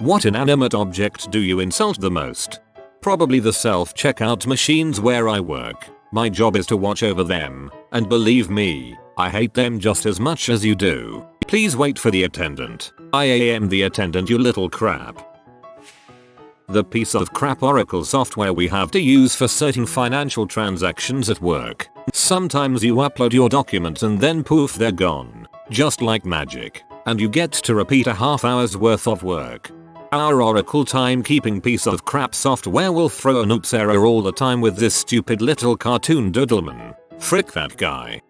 What inanimate object do you insult the most? Probably the self-checkout machines where I work. My job is to watch over them, and believe me, I hate them just as much as you do. Please wait for the attendant. I am the attendant, you little crap. The piece of crap Oracle software we have to use for certain financial transactions at work. Sometimes you upload your documents and then poof, they're gone. Just like magic. And you get to repeat a half hour's worth of work. Our Oracle timekeeping piece of crap software will throw an oops error all the time with this stupid little cartoon doodleman. Frick that guy.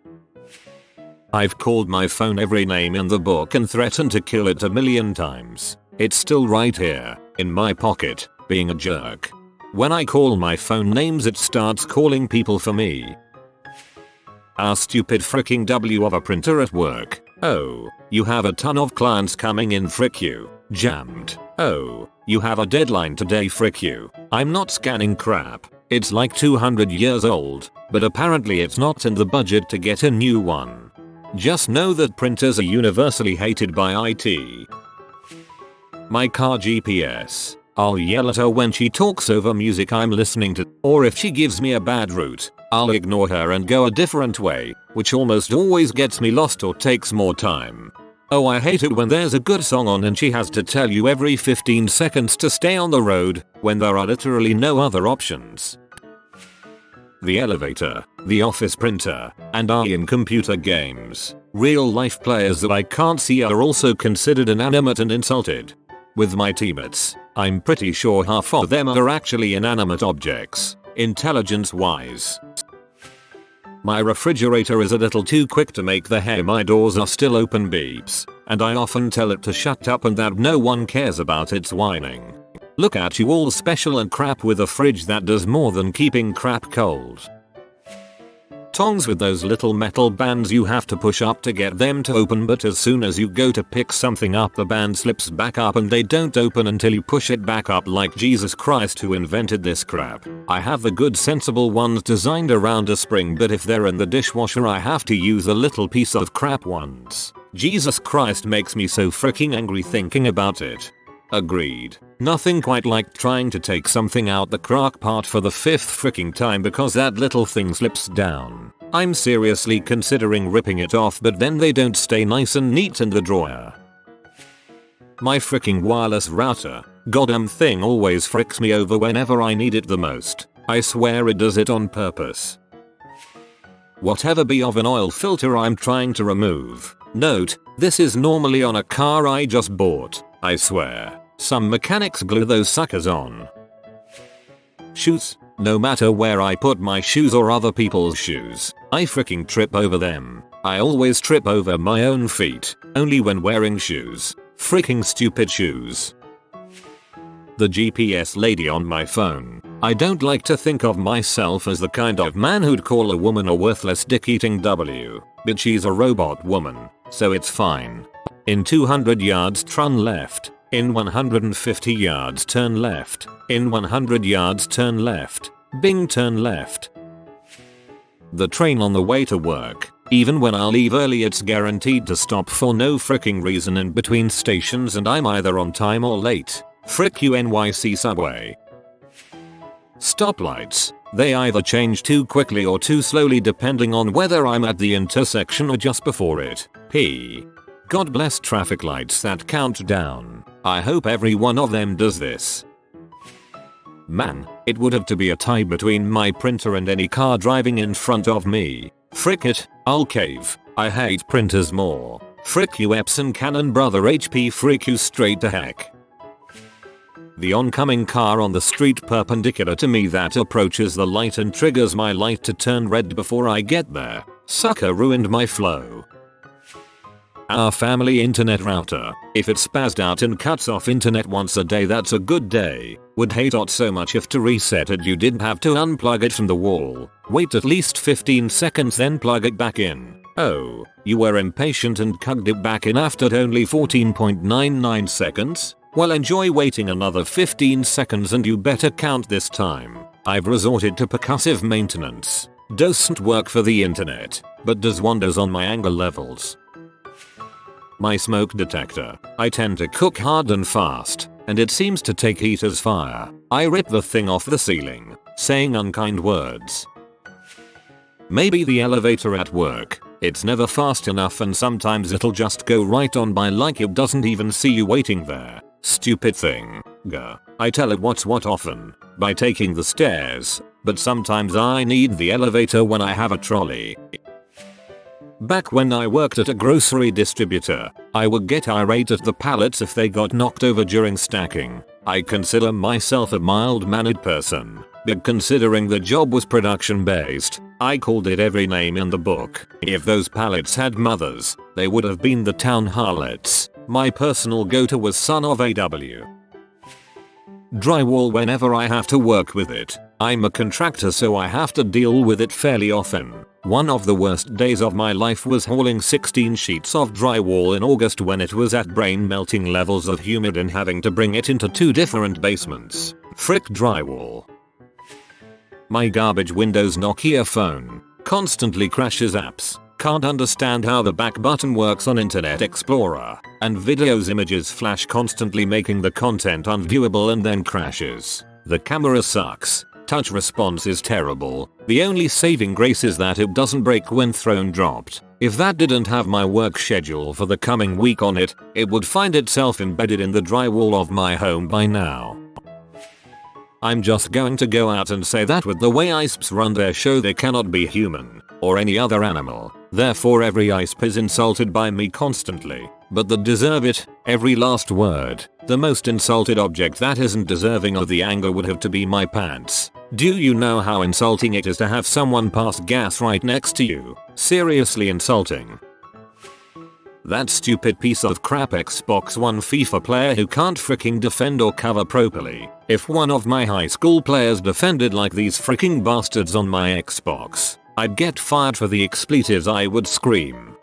I've called my phone every name in the book and threatened to kill it a million times. It's still right here, in my pocket, being a jerk. When I call my phone names it starts calling people for me. Our stupid fricking W of a printer at work. Oh, you have a ton of clients coming in, frick you. Jammed. Oh, you have a deadline today, frick you. I'm not scanning crap. It's like 200 years old, but apparently it's not in the budget to get a new one. Just know that printers are universally hated by IT. My car GPS. I'll yell at her when she talks over music I'm listening to, or if she gives me a bad route, I'll ignore her and go a different way, which almost always gets me lost or takes more time. Oh, I hate it when there's a good song on and she has to tell you every 15 seconds to stay on the road, when there are literally no other options. The elevator, the office printer, and I in computer games. Real life players that I can't see are also considered inanimate and insulted. With my teammates, I'm pretty sure half of them are actually inanimate objects, intelligence wise. My refrigerator is a little too quick to make the "hey my doors are still open" beeps, and I often tell it to shut up and that no one cares about its whining. Look at you all special and crap with a fridge that does more than keeping crap cold. Tongs with those little metal bands you have to push up to get them to open, but as soon as you go to pick something up the band slips back up and they don't open until you push it back up, like Jesus Christ, who invented this crap. I have the good sensible ones designed around a spring, but if they're in the dishwasher I have to use the little piece of crap ones. Jesus Christ makes me so freaking angry thinking about it. Agreed. Nothing quite like trying to take something out the crock pot for the 5th freaking time because that little thing slips down. I'm seriously considering ripping it off, but then they don't stay nice and neat in the drawer. My freaking wireless router. Goddamn thing always fricks me over whenever I need it the most. I swear it does it on purpose. Whatever be of an oil filter I'm trying to remove. Note, this is normally on a car I just bought. I swear. Some mechanics glue those suckers on. Shoes. No matter where I put my shoes or other people's shoes, I freaking trip over them. I always trip over my own feet, only when wearing shoes. Freaking stupid shoes. The GPS lady on my phone. I don't like to think of myself as the kind of man who'd call a woman a worthless dick-eating W, but she's a robot woman, so it's fine. In 200 yards turn left. In 150 yards turn left. In 100 yards turn left. Bing, turn left. The train on the way to work. Even when I'll leave early it's guaranteed to stop for no fricking reason in between stations and I'm either on time or late. Frick you NYC subway. Stoplights. They either change too quickly or too slowly depending on whether I'm at the intersection or just before it. P. God bless traffic lights that count down. I hope every one of them does this. Man, it would have to be a tie between my printer and any car driving in front of me. Frick it, I'll cave. I hate printers more. Frick you Epson Canon brother HP, frick you straight to heck. The oncoming car on the street perpendicular to me that approaches the light and triggers my light to turn red before I get there. Sucker ruined my flow. Our family internet router. If it spazzed out and cuts off internet once a day, that's a good day. Would hate it so much if to reset it you didn't have to unplug it from the wall. Wait at least 15 seconds then plug it back in. Oh, you were impatient and cugged it back in after only 14.99 seconds? Well, enjoy waiting another 15 seconds and you better count this time. I've resorted to percussive maintenance. Doesn't work for the internet, but does wonders on my anger levels. My smoke detector. I tend to cook hard and fast. and it seems to take heat as fire. I rip the thing off the ceiling, saying unkind words. Maybe the elevator at work. It's never fast enough and sometimes it'll just go right on by like it doesn't even see you waiting there. Stupid thing. Gah. I tell it what's what often, by taking the stairs, but sometimes I need the elevator when I have a trolley. Back when I worked at a grocery distributor, I would get irate at the pallets if they got knocked over during stacking. I consider myself a mild-mannered person, but considering the job was production-based, I called it every name in the book. If those pallets had mothers, they would have been the town harlots. My personal go-to was son of AW. Drywall whenever I have to work with it. I'm a contractor so I have to deal with it fairly often. One of the worst days of my life was hauling 16 sheets of drywall in August when it was at brain melting levels of humid and having to bring it into 2 different basements. Frick drywall. My garbage Windows Nokia phone constantly crashes apps. Can't understand how the back button works on Internet Explorer, and videos images flash constantly making the content unviewable and then crashes. The camera sucks. Touch response is terrible. The only saving grace is that it doesn't break when thrown dropped. If that didn't have my work schedule for the coming week on it, it would find itself embedded in the drywall of my home by now. I'm just going to go out and say that with the way ISPs run their show they cannot be human, or any other animal. Therefore every ISP is insulted by me constantly, but they deserve it, every last word. The most insulted object that isn't deserving of the anger would have to be my pants. Do you know how insulting it is to have someone pass gas right next to you? Seriously insulting. That stupid piece of crap Xbox One FIFA player who can't freaking defend or cover properly. If one of my high school players defended like these freaking bastards on my Xbox, I'd get fired for the expletives I would scream.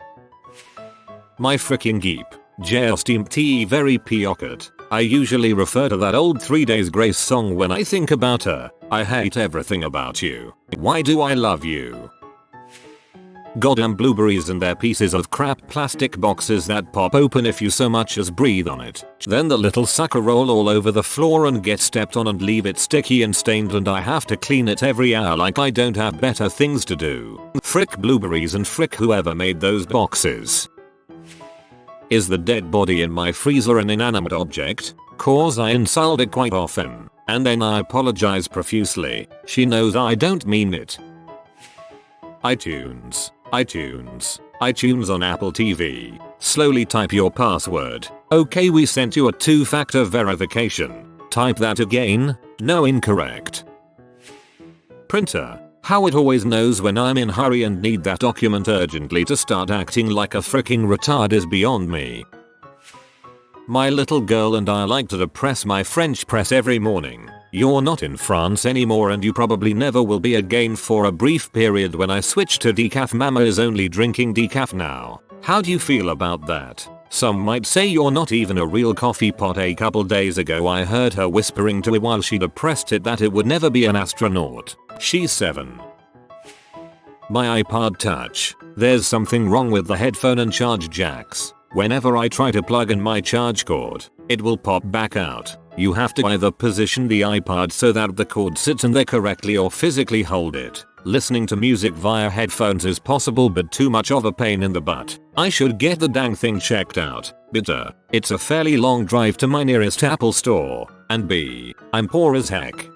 My freaking geep. Steam T very piocket. I usually refer to that old 3 Days Grace song when I think about her. I hate everything about you. Why do I love you? Goddamn blueberries and their pieces of crap plastic boxes that pop open if you so much as breathe on it. Then the little sucker roll all over the floor and get stepped on and leave it sticky and stained and I have to clean it every hour like I don't have better things to do. Frick blueberries and frick whoever made those boxes. Is the dead body in my freezer an inanimate object? Cause I insult it quite often, and then I apologize profusely. She knows I don't mean it. iTunes on Apple TV. Slowly type your password. Okay, we sent you a 2-factor verification. Type that again. No, incorrect. Printer. How it always knows when I'm in hurry and need that document urgently to start acting like a freaking retard is beyond me. My little girl and I like to press my French press every morning. You're not in France anymore and you probably never will be again for a brief period when I switch to decaf. Mama is only drinking decaf now. How do you feel about that? Some might say you're not even a real coffee pot. A couple days ago I heard her whispering to me while she depressed it that it would never be an astronaut. She's 7. My iPod Touch. There's something wrong with the headphone and charge jacks. Whenever I try to plug in my charge cord, it will pop back out. You have to either position the iPod so that the cord sits in there correctly or physically hold it. Listening to music via headphones is possible but too much of a pain in the butt. I should get the dang thing checked out. But it's a fairly long drive to my nearest Apple store, and B, I'm poor as heck.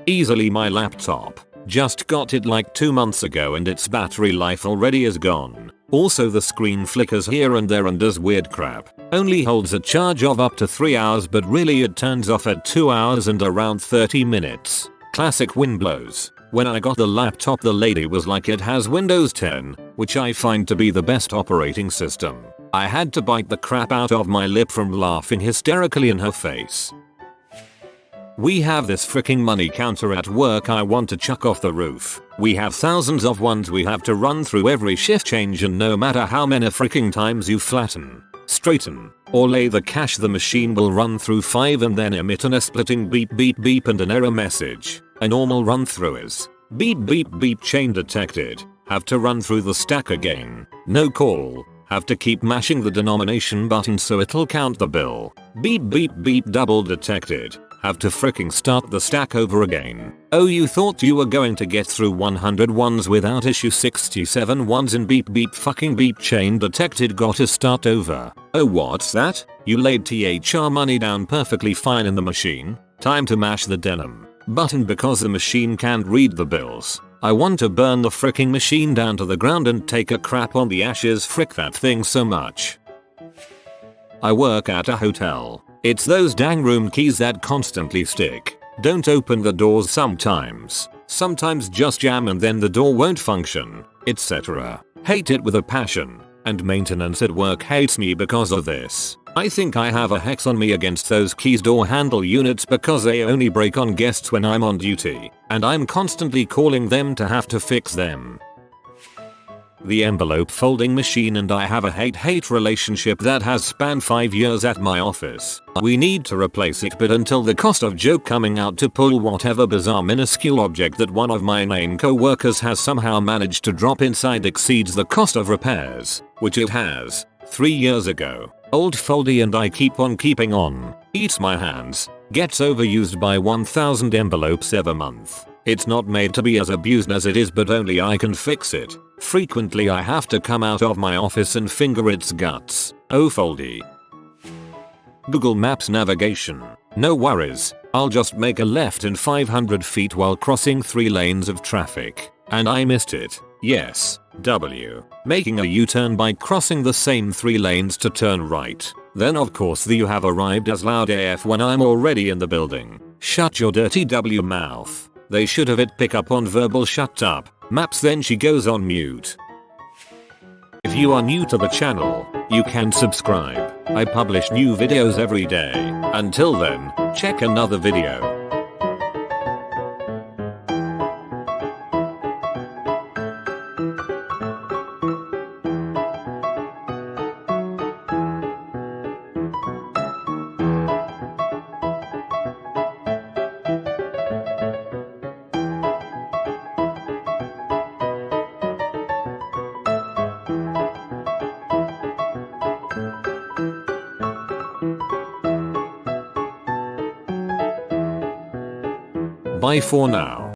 Easily my laptop. Just got it like 2 months ago and its battery life already is gone. Also the screen flickers here and there and does weird crap. Only holds a charge of up to 3 hours but really it turns off at 2 hours and around 30 minutes. Classic wind blows. When I got the laptop the lady was like it has Windows 10, which I find to be the best operating system. I had to bite the crap out of my lip from laughing hysterically in her face. We have this freaking money counter at work I want to chuck off the roof. We have thousands of ones we have to run through every shift change and no matter how many freaking times you flatten, straighten, or lay the cash the machine will run through 5 and then emit a splitting beep beep beep and an error message. A normal run through is beep beep beep chain detected. Have to run through the stack again. No call. Have to keep mashing the denomination button so it'll count the bill. Beep beep beep, double detected. Have to fricking start the stack over again. Oh, you thought you were going to get through 100 ones without issue 67 ones in beep beep fucking beep, chain detected, gotta start over. Oh, what's that? You laid THR money down perfectly fine in the machine? Time to mash the denim button because the machine can't read the bills. I want to burn the fricking machine down to the ground and take a crap on the ashes, frick that thing so much. I work at a hotel. It's those dang room keys that constantly stick. Don't open the doors sometimes. Sometimes just jam and then the door won't function, etc. Hate it with a passion. And maintenance at work hates me because of this. I think I have a hex on me against those keys door handle units because they only break on guests when I'm on duty, and I'm constantly calling them to have to fix them. The envelope folding machine and I have a hate-hate relationship that has spanned 5 years at my office. We need to replace it, but until the cost of joke coming out to pull whatever bizarre minuscule object that one of my main co-workers has somehow managed to drop inside exceeds the cost of repairs, which it has. 3 years ago. Old foldy and I keep on keeping on. Eats my hands. Gets overused by 1000 envelopes every month. It's not made to be as abused as it is, but only I can fix it. Frequently I have to come out of my office and finger its guts. Oh, foldy. Google Maps navigation. No worries. I'll just make a left in 500 feet while crossing 3 lanes of traffic. And I missed it. Yes. W. Making a U-turn by crossing the same 3 lanes to turn right. Then of course the you have arrived as loud AF when I'm already in the building. Shut your dirty W mouth. They should have it pick up on verbal shut up. Maps, then she goes on mute. If you are new to the channel, you can subscribe. I publish new videos every day. Until then, check another video. Bye for now.